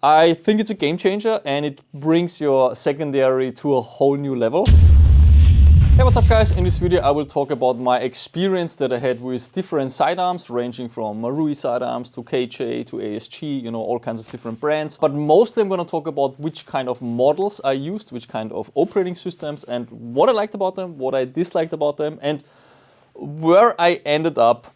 I think it's a game changer and it brings your secondary to a whole new level. Hey, what's up guys? In this video I will talk about my experience that I had with different sidearms, ranging from Marui sidearms to KJ to ASG, you know, all kinds of different brands. But mostly I'm going to talk about which kind of models I used, which kind of operating systems, and what I liked about them, what I disliked about them, and where I ended up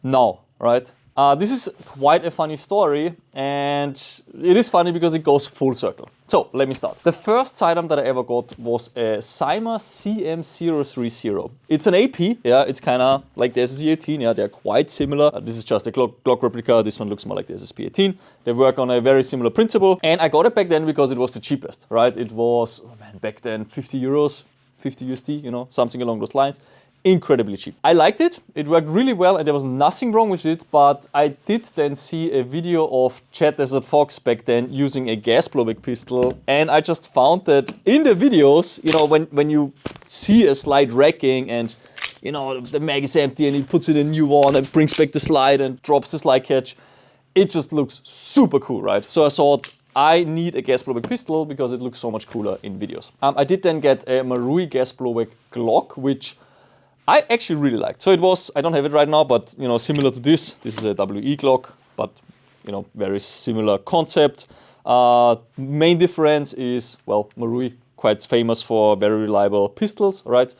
now, right? This is quite a funny story, and it is funny because it goes full circle. So let me start. The first sidearm that I ever got was a Cyma CM030. It's an AP, yeah, it's kind of like the SSE-18, yeah, they're quite similar. This is just a Glock replica, this one looks more like the SSP-18. They work on a very similar principle, and I got it back then because it was the cheapest, right? It was, oh man, back then 50 euros, 50 USD, you know, something along those lines. Incredibly cheap. I liked it, it worked really well and there was nothing wrong with it, but I did then see a video of Chad Desert Fox back then using a gas blowback pistol, and I just found that in the videos, you know, when you see a slide racking and, you know, the mag is empty and he puts in a new one and brings back the slide and drops the slide catch, it just looks super cool, right? So I thought, I need a gas blowback pistol because it looks so much cooler in videos. I did then get a Marui gas blowback Glock, which I actually really liked. So it was, I don't have it right now, but you know, similar to this. This is a WE Glock, but you know, very similar concept. Main difference is, well, Marui, quite famous for very reliable pistols, right?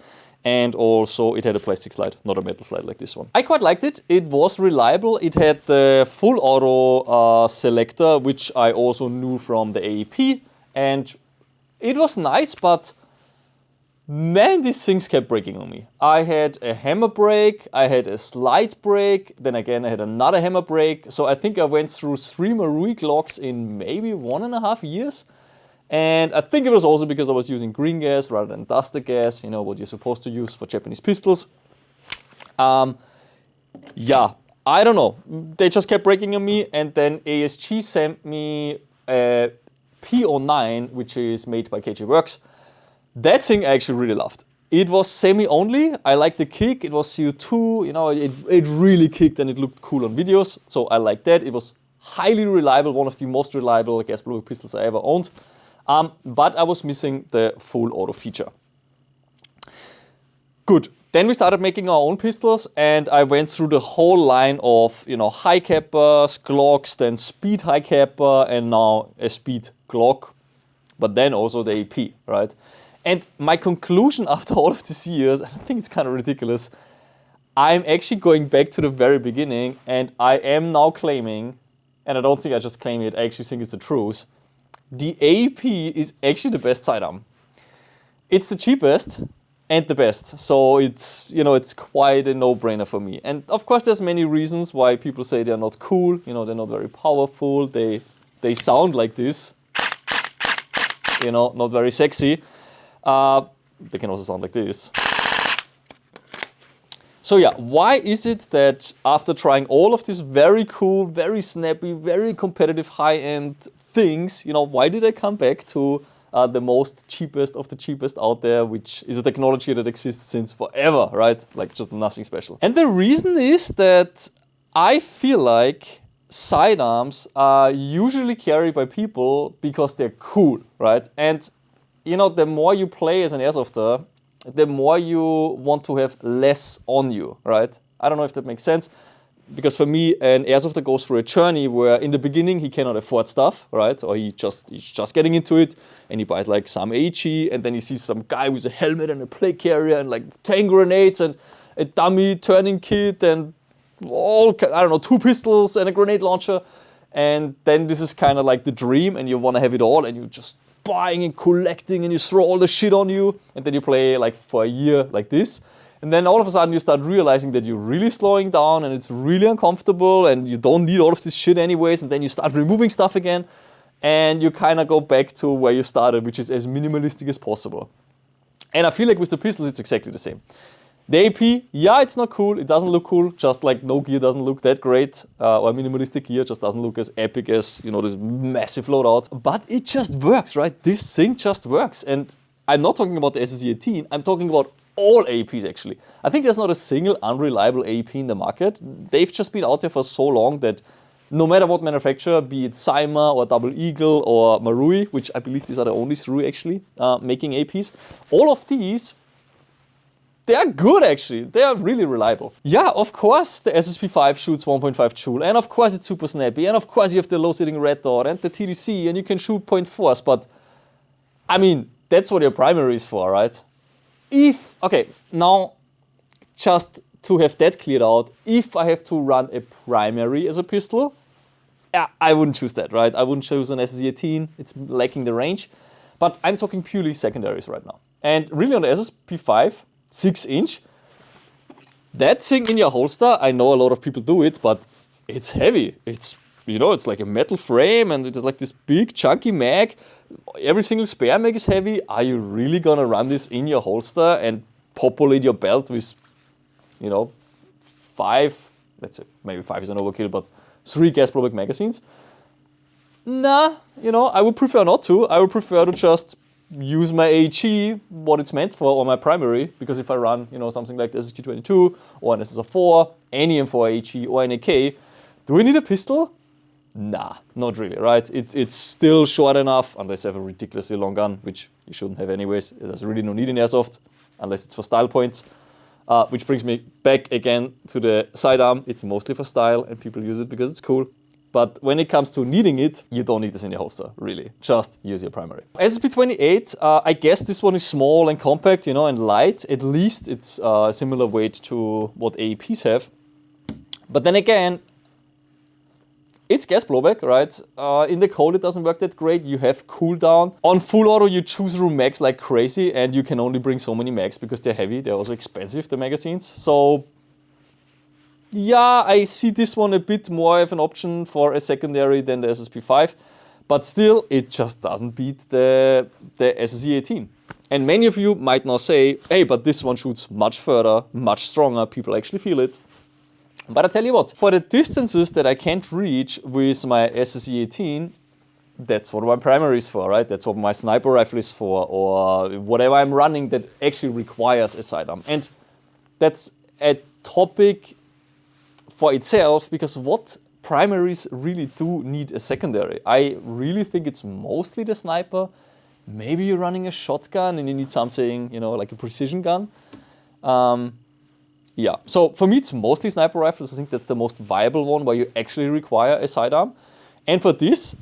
And also it had a plastic slide, not a metal slide like this one. I quite liked it. It was reliable. It had the full auto selector, which I also knew from the AEP. And it was nice, but man, these things kept breaking on me. I had a hammer break, I had a slide break, then again I had another hammer break. So I think I went through 3 Marui Glocks in maybe 1.5 years. And I think it was also because I was using green gas rather than duster gas, you know, what you're supposed to use for Japanese pistols. Yeah, I don't know. They just kept breaking on me, and then ASG sent me a P09, which is made by KJ Works. That thing I actually really loved. It was semi-only, I liked the kick, it was CO2, you know, it really kicked and it looked cool on videos, so I liked that. It was highly reliable, one of the most reliable gas blowback pistols I ever owned, but I was missing the full auto feature. Good, then we started making our own pistols and I went through the whole line of, you know, high cappers, Glocks, then speed high capper, and now a speed Glock, but then also the AP, right? And my conclusion after all of these years, I think it's kind of ridiculous, I'm actually going back to the very beginning and I am now claiming, and I don't think I just claim it, I actually think it's the truth, the AEP is actually the best sidearm. It's the cheapest and the best, so it's, you know, it's quite a no-brainer for me. And of course there's many reasons why people say they're not cool, you know, they're not very powerful, they sound like this, you know, not very sexy. They can also sound like this. So yeah, why is it that after trying all of these very cool, very snappy, very competitive high-end things, you know, why did I come back to the most cheapest of the cheapest out there, which is a technology that exists since forever, right? Like just nothing special. And the reason is that I feel like sidearms are usually carried by people because they're cool, right? And you know, the more you play as an airsofter, the more you want to have less on you, right? I don't know if that makes sense, because for me, an airsofter goes through a journey where in the beginning he cannot afford stuff, right? Or he's just getting into it, and he buys like some AG, and then he sees some guy with a helmet and a plate carrier and like 10 grenades and a dummy turning kit and all, I don't know, 2 pistols and a grenade launcher. And then this is kind of like the dream, and you want to have it all, and you just buying and collecting and you throw all the shit on you, and then you play like for a year like this, and then all of a sudden you start realizing that you're really slowing down and it's really uncomfortable and you don't need all of this shit anyways, and then you start removing stuff again and you kind of go back to where you started, which is as minimalistic as possible. And I feel like with the pistols it's exactly the same. The AP, yeah, it's not cool, it doesn't look cool, just like no gear doesn't look that great, or minimalistic gear just doesn't look as epic as, you know, this massive loadout, but it just works, right? This thing just works. And I'm not talking about the SSE-18, I'm talking about all AEPs actually. I think there's not a single unreliable AEP in the market. They've just been out there for so long that no matter what manufacturer, be it Cyma or Double Eagle or Marui, which I believe these are the only three actually making APs, all of these, they are good actually. They are really reliable. Yeah, of course the SSP5 shoots 1.5 joule, and of course it's super snappy, and of course you have the low sitting red dot and the TDC, and you can shoot 0.4s, but I mean, that's what your primary is for, right? Okay, now just to have that cleared out, if I have to run a primary as a pistol, I wouldn't choose that, right? I wouldn't choose an SSE18, it's lacking the range. But I'm talking purely secondaries right now. And really on the SSP5, 6-inch, that thing in your holster, I know a lot of people do it, but it's heavy. It's, you know, it's like a metal frame and it's like this big chunky mag. Every single spare mag is heavy. Are you really gonna run this in your holster and populate your belt with, you know, 5, let's say maybe 5 is an overkill, but 3 gas blowback magazines? Nah, you know, I would prefer not to. I would prefer to just use my AEG, what it's meant for, or my primary, because if I run, you know, something like the SSQ22 or an SSR4, any M4 AEG or an AK, do I need a pistol? Nah, not really, right? It's still short enough, unless I have a ridiculously long gun, which you shouldn't have anyways. There's really no need in airsoft, unless it's for style points. Which brings me back again to the sidearm. It's mostly for style and people use it because it's cool. But when it comes to needing it, you don't need this in your holster, really. Just use your primary. SSP28, I guess this one is small and compact, you know, and light. At least it's a similar weight to what AEPs have. But then again, it's gas blowback, right? In the cold, it doesn't work that great. You have cooldown. On full auto, you choose through mags like crazy, and you can only bring so many mags because they're heavy. They're also expensive, the magazines. So, yeah, I see this one a bit more of an option for a secondary than the SSP5. But still, it just doesn't beat the SSE18. And many of you might now say, hey, but this one shoots much further, much stronger. People actually feel it. But I tell you what, for the distances that I can't reach with my SSE18, that's what my primary is for, right? That's what my sniper rifle is for, or whatever I'm running that actually requires a sidearm. And that's a topic for itself, because what primaries really do need a secondary? I really think it's mostly the sniper. Maybe you're running a shotgun and you need something, you know, like a precision gun. Yeah, so for me it's mostly sniper rifles. I think that's the most viable one where you actually require a sidearm. And for this,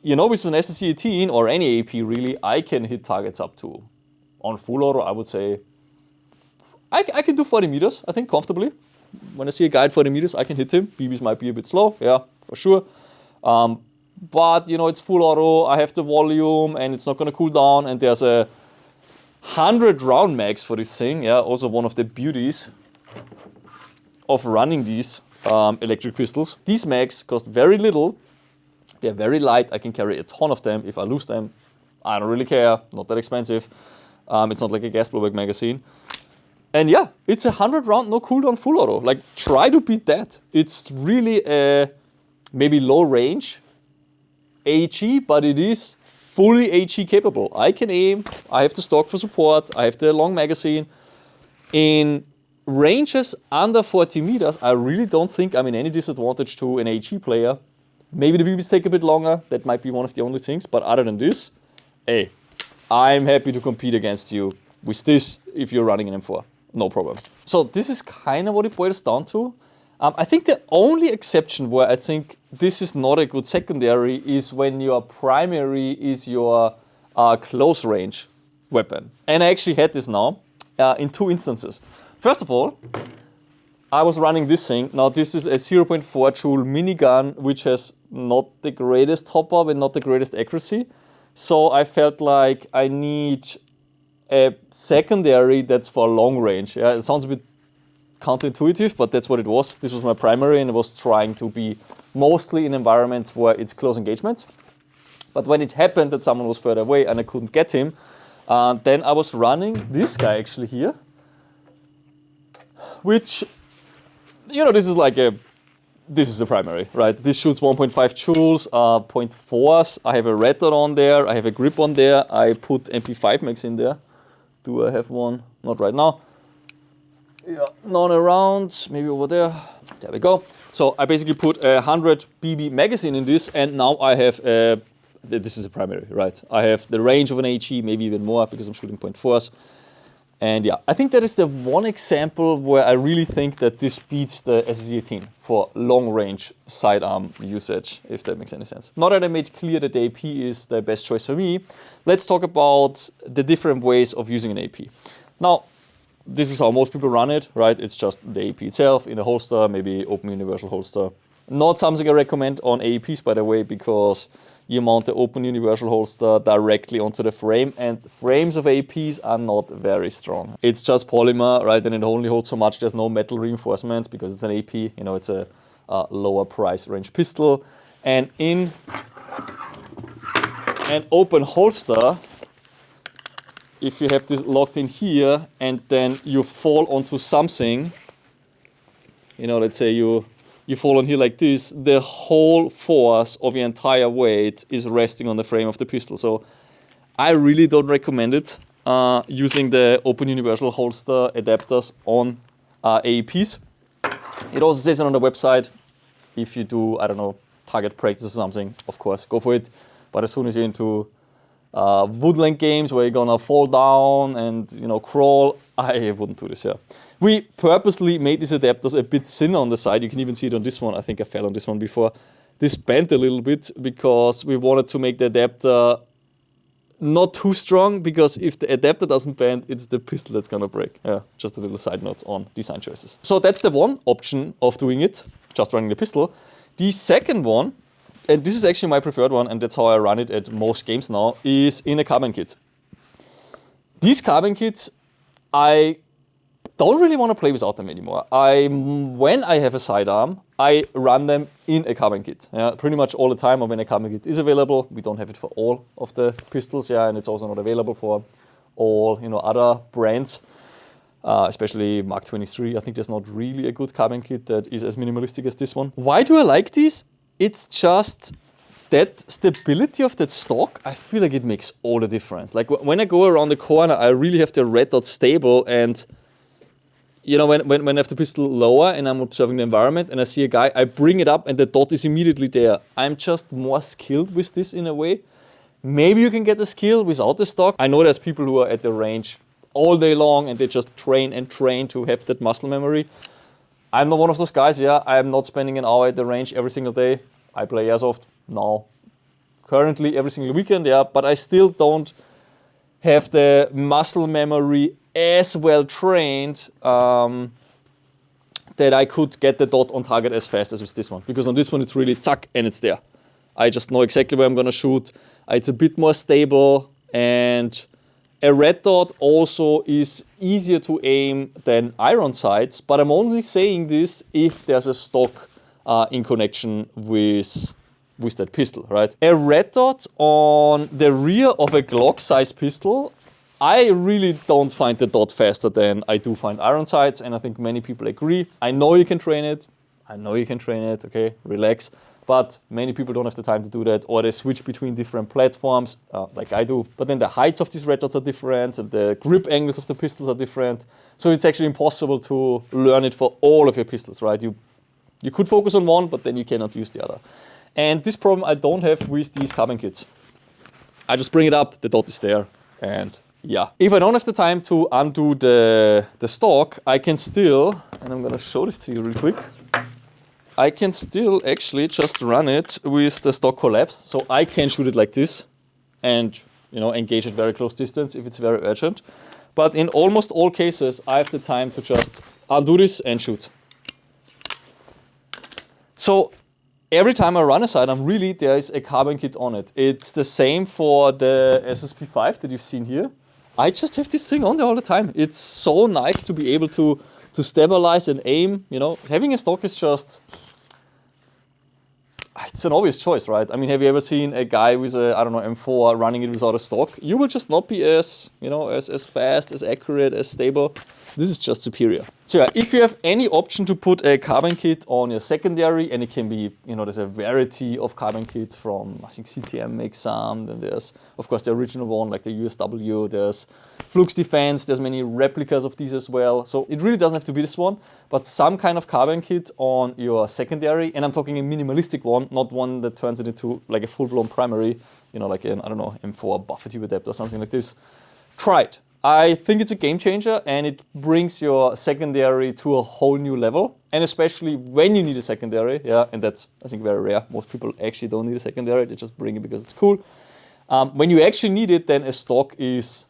you know, with an SSE18 or any AEP really, I can hit targets up to, on full auto, I would say, I can do 40 meters, I think, comfortably. When I see a guy at 40 meters, I can hit him. BBs might be a bit slow, yeah, for sure. But, you know, it's full auto, I have the volume, and it's not gonna cool down, and there's a 100 round mags for this thing, yeah, also one of the beauties of running these electric pistols. These mags cost very little. They're very light. I can carry a ton of them. If I lose them, I don't really care. Not that expensive. It's not like a gas blowback magazine. And yeah, it's a 100 round no cooldown full auto. Like, try to beat that. It's really a maybe low range AEG, but it is fully AEG capable. I can aim. I have the stock for support. I have the long magazine. In ranges under 40 meters, I really don't think I'm in any disadvantage to an AEG player. Maybe the BBs take a bit longer. That might be one of the only things. But other than this, hey, I'm happy to compete against you with this if you're running an M4. No problem. So this is kind of what it boils down to. I think the only exception where I think this is not a good secondary is when your primary is your close range weapon. And I actually had this now in 2 instances. First of all, I was running this thing. Now this is a 0.4 joule minigun, which has not the greatest hop-up and not the greatest accuracy. So I felt like I need a secondary that's for long range. Yeah, it sounds a bit counterintuitive, but that's what it was. This was my primary, and I was trying to be mostly in environments where it's close engagements. But when it happened that someone was further away and I couldn't get him, then I was running this guy actually here, which, you know, this is a primary, right? This shoots 1.5 joules, 0.4s. I have a red dot on there. I have a grip on there. I put MP5 mags in there. Do I have one? Not right now. Yeah, none around. Maybe over there. There we go. So I basically put a 100 BB magazine in this, and now I have this is a primary, right? I have the range of an HE, maybe even more because I'm shooting .4s. And yeah, I think that is the one example where I really think that this beats the SSE-18 for long-range sidearm usage, if that makes any sense. Now that I made clear that the AP is the best choice for me, let's talk about the different ways of using an AP. Now, this is how most people run it, right? It's just the AP itself in a holster, maybe open universal holster. Not something I recommend on AEPs, by the way, because you mount the open universal holster directly onto the frame, and frames of APs are not very strong. It's just polymer, right? And it only holds so much. There's no metal reinforcements because it's an AP. You know, it's a lower price range pistol. And in an open holster, if you have this locked in here and then you fall onto something, you know, let's say you fall on here like this, the whole force of your entire weight is resting on the frame of the pistol. So I really don't recommend it using the open universal holster adapters on AEPs. It also says it on the website. If you do, I don't know, target practice or something, of course, go for it. But as soon as you're into woodland games where you're gonna fall down and, you know, crawl, I wouldn't do this, yeah. We purposely made these adapters a bit thinner on the side. You can even see it on this one. I think I fell on this one before. This bent a little bit because we wanted to make the adapter not too strong, because if the adapter doesn't bend, it's the pistol that's gonna break. Yeah, just a little side note on design choices. So that's the one option of doing it, just running the pistol. The second one, and this is actually my preferred one, and that's how I run it at most games now, is in a carbine kit. These carbine kits, I don't really want to play without them anymore. When I have a sidearm, I run them in a carbine kit. Yeah, pretty much all the time when a carbine kit is available. We don't have it for all of the pistols, yeah, and it's also not available for all, you know, other brands, especially Mark 23. I think there's not really a good carbine kit that is as minimalistic as this one. Why do I like these? It's just that stability of that stock. I feel like it makes all the difference. Like when I go around the corner, I really have the red dot stable, and you know, when I have the pistol lower and I'm observing the environment and I see a guy, I bring it up and the dot is immediately there. I'm just more skilled with this in a way. Maybe you can get the skill without the stock. I know there's people who are at the range all day long and they just train and train to have that muscle memory. I'm not one of those guys, yeah. I'm not spending an hour at the range every single day. I play airsoft now, currently every single weekend, yeah, but I still don't have the muscle memory as well trained that I could get the dot on target as fast as with this one. Because on this one it's really tuck and it's there. I just know exactly where I'm gonna shoot. It's a bit more stable, and a red dot also is easier to aim than iron sights, but I'm only saying this if there's a stock in connection with that pistol, right? A red dot on the rear of a Glock size pistol, I really don't find the dot faster than I do find iron sights, and I think many people agree. I know you can train it. Okay, relax. But many people don't have the time to do that, or they switch between different platforms, like I do. But then the heights of these red dots are different, and the grip angles of the pistols are different. So it's actually impossible to learn it for all of your pistols, right? You could focus on one, but then you cannot use the other. And this problem I don't have with these carbine kits. I just bring it up, the dot is there, and yeah. If I don't have the time to undo the stock, I can still, and I'm gonna show this to you real quick, I can still actually just run it with the stock collapsed. So I can shoot it like this and, you know, engage at very close distance if it's very urgent. But in almost all cases, I have the time to just undo this and shoot. So every time I run a sidearm, really there is a carbine kit on it. It's the same for the SSP5 that you've seen here. I just have this thing on there all the time. It's so nice to be able to stabilize and aim. You know, having a stock is just, it's an obvious choice, right? I mean, have you ever seen a guy with a, I don't know, M4 running it without a stock? You will just not be as, you know, as fast, as accurate, as stable. This is just superior. So yeah, if you have any option to put a carbine kit on your secondary, and it can be, there's a variety of carbine kits from, I think CTM makes some, then there's, of course, the original one, like the USW, there's Flux Defense, there's many replicas of these as well. So it really doesn't have to be this one, but some kind of carbine kit on your secondary, and I'm talking a minimalistic one, not one that turns it into like a full-blown primary, like an, I don't know, M4 buffer tube adapter or something like this. Try it. I think it's a game changer, and it brings your secondary to a whole new level. And especially when you need a secondary, yeah, and that's, I think, very rare. Most people actually don't need a secondary, they just bring it because it's cool. When you actually need it, then a stock is,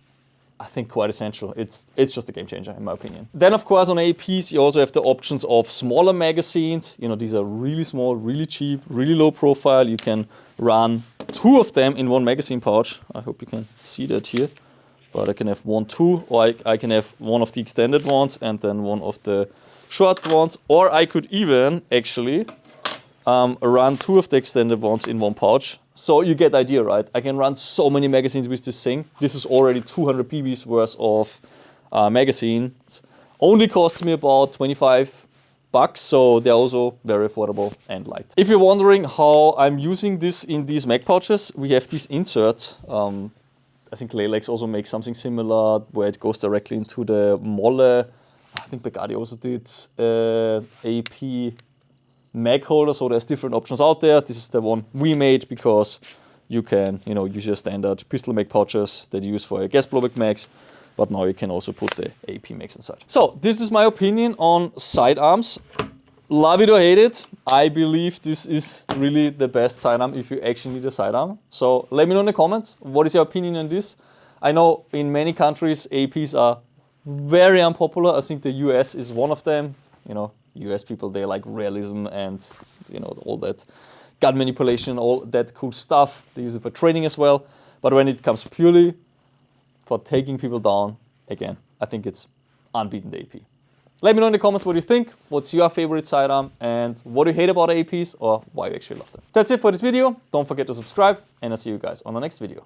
I think, quite essential. It's just a game changer, in my opinion. Then, of course, on AEPs, you also have the options of smaller magazines. These are really small, really cheap, really low profile. You can run 2 of them in one magazine pouch. I hope you can see that here. But I can have 1, 2, or I can have one of the extended ones and then one of the short ones. Or I could even actually run 2 of the extended ones in one pouch. So you get the idea, right? I can run so many magazines with this thing. This is already 200 PBs worth of magazines. Only costs me about 25 bucks, so they're also very affordable and light. If you're wondering how I'm using this in these mag pouches, we have these inserts. I think Lelex also makes something similar where it goes directly into the Molle. I think Begadi also did AEP mag holder, so there's different options out there. This is the one we made because you can, use your standard pistol mag pouches that you use for your gas blowback mags, but now you can also put the AEP mags inside. So this is my opinion on sidearms. Love it or hate it, I believe this is really the best sidearm if you actually need a sidearm. So let me know in the comments, what is your opinion on this? I know in many countries AEPs are very unpopular. I think the US is one of them. US people, they like realism and all that gun manipulation, all that cool stuff. They use it for training as well. But when it comes purely for taking people down, again, I think it's unbeaten the AEP. Let me know in the comments what you think, what's your favorite sidearm, and what you hate about AEPs, or why you actually love them. That's it for this video. Don't forget to subscribe, and I'll see you guys on the next video.